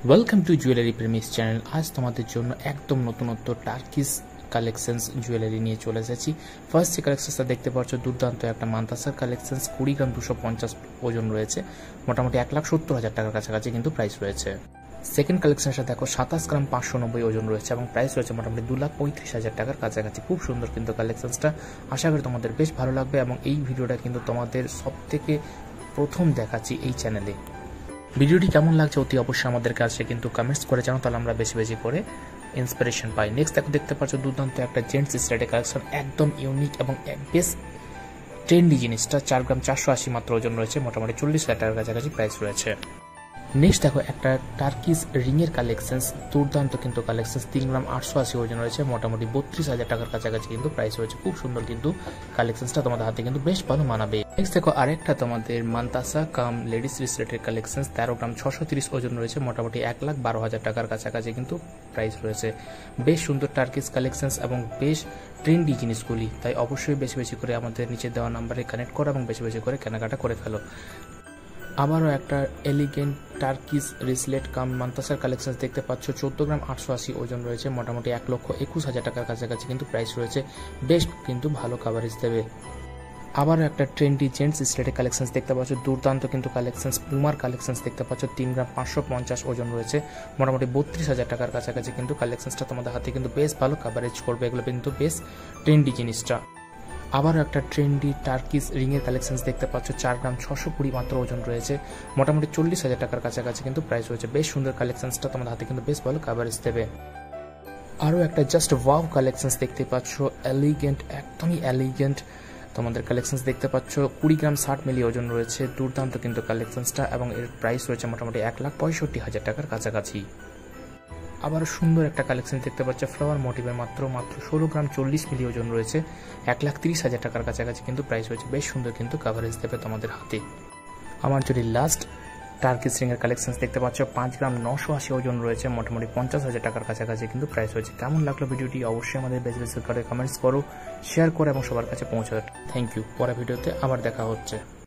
Welcome to jewellery premise channel. আজ তোমাদের জন্য একদম নতুনত্ব টার্কিশ কালেকশনস জুয়েলারি নিয়ে চলে এসেছি। ফার্স্ট যে কালেকশনসটা দেখতে পাচ্ছ, দুর্দান্ত একটা মান্তাসার কালেকশনস, 20 গ্রাম 250 ওজন রয়েছে, মোটামুটি 1,70,000 টাকার কাছাকাছি কিন্তু প্রাইস রয়েছে। সেকেন্ড কালেকশনটা দেখো, 27 গ্রাম 590 ওজন রয়েছে এবং প্রাইস রয়েছে মোটামুটি 2,35,000 টাকার কাছাকাছি। খুব সুন্দর কিন্তু কালেকশনসটা, আশা করি তোমাদের বেশ ভালো লাগবে এবং এই ভিডিওটা কিন্তু তোমাদের সব থেকে প্রথম দেখাচ্ছি এই চ্যানেলে। ভিডিওটি কেমন লাগছে অতি অবশ্যই আমাদের কাছে কিন্তু কমেন্টস করে জানো, তাহলে আমরা বেশি বেশি করে ইন্সপিরেশন পাই। নেক্সট দেখতে পাচ্ছ দুর্দান্ত একটা জেন্টস স্টাইলের কালেকশন, একদম ইউনিক এবং বেশ ট্রেন্ডি জিনিসটা। 4 গ্রাম 480 মাত্র ওজন রয়েছে, মোটামুটি 40,000 টাকার কাছাকাছি প্রাইস রয়েছে। নেক্সট দেখো একটা টার্কিশ রিং এর কালেকশনস, দুর্দান্ত কিন্তু কালেকশনস, 3 গ্রাম 880 ওজন রয়েছে, মোটামুটি 32,000 টাকার কাছাকাছি কিন্তু প্রাইস রয়েছে। খুব সুন্দর কিন্তু কালেকশনসটা, তোমাদের হাতে কিন্তু বেশ ভালো মানাবে। নেক্সট দেখো আরেকটা তোমাদের মান্তাসা কাম লেডিস রিলেটেড কালেকশনস, 13 গ্রাম 630 ওজন রয়েছে, মোটামুটি 1,12,000 টাকার কাছাকাছি কিন্তু প্রাইস রয়েছে। বেশ সুন্দর টার্কিশ কালেকশনস এবং বেশ ট্রেন্ডি জিনিসগুলি, তাই অবশ্যই বেশি বেশি করে আমাদের নিচে দেওয়া নাম্বারে কানেক্ট করো এবং বেশি বেশি করে কেনাকাটা করে ফেলো। আবারও একটা এলিগেন্ট টার্কিশ রিসলেট কাম মান্তাসার কালেকশন দেখতে পাচ্ছ, 14 গ্রাম 880 ওজন রয়েছে, মোটামুটি 1,21,000 টাকার কাছাকাছি কিন্তু প্রাইস রয়েছে। বেশ কিন্তু ভালো কাভারেজ দেবে। আবারও একটা ট্রেন্ডি জেন্টস স্লেটের কালেকশন দেখতে পাচ্ছ, দুর্দান্ত কিন্তু কালেকশন, পুমার কালেকশন দেখতে পাচ্ছ, 3 গ্রাম 550 ওজন রয়েছে, মোটামুটি 32,000 টাকার কাছাকাছি কিন্তু কালেকশনটা তোমাদের হাতে কিন্তু বেশ ভালো কাভারেজ করবে। এগুলো কিন্তু বেশ ট্রেন্ডি জিনিসটা। আবারও একটা ট্রেন্ডি টার্কিশ রিং এর কালেকশন দেখতে পাচ্ছ, 4 গ্রাম 620 মাত্র ওজন রয়েছে, মোটামুটি 40,000 টাকার কাছাকাছি কিন্তু প্রাইস রয়েছে। বেশ সুন্দর কালেকশনটা তোমাদের হাতে কিন্তু বেশ ভালো কাভারেজ দেবে। আরও একটা জাস্ট ওয়াও কালেকশন দেখতে পাচ্ছ, এলিগেন্ট, একদমই এলিগেন্ট তোমাদের কালেকশন দেখতে পাচ্ছ, 20 গ্রাম 60 মিলি ওজন রয়েছে, দুর্দান্ত কিন্তু কালেকশনটা এবং এর প্রাইস রয়েছে মোটামুটি 1,65,000 টাকার কাছাকাছি। আবার সুন্দর একটা কালেকশন দেখতে পাচ্ছ, ফ্লাওয়ার মোটিভের মাত্র 16 গ্রাম 40 মিলি ওজন রয়েছে, 1,30,000 টাকার কাছাকাছি কিন্তু প্রাইস রয়েছে। বেশ সুন্দর কিন্তু কাভারেজ দেবে তোমাদের হাতে। আমার যদি লাস্ট টার্কিশ রিং এর কালেকশন দেখতে পাচ্ছ, 5 গ্রাম 980 ওজন রয়েছে, মোটামুটি 50,000 টাকার কাছাকাছি কিন্তু প্রাইস রয়েছে। কেমন লাগলো ভিডিওটি অবশ্যই আমাদের বেশি বেশি করে কমেন্টস করো, শেয়ার করো এবং সবার কাছে পৌঁছাও। Thank you. পরের ভিডিওতে আবার দেখা হচ্ছে।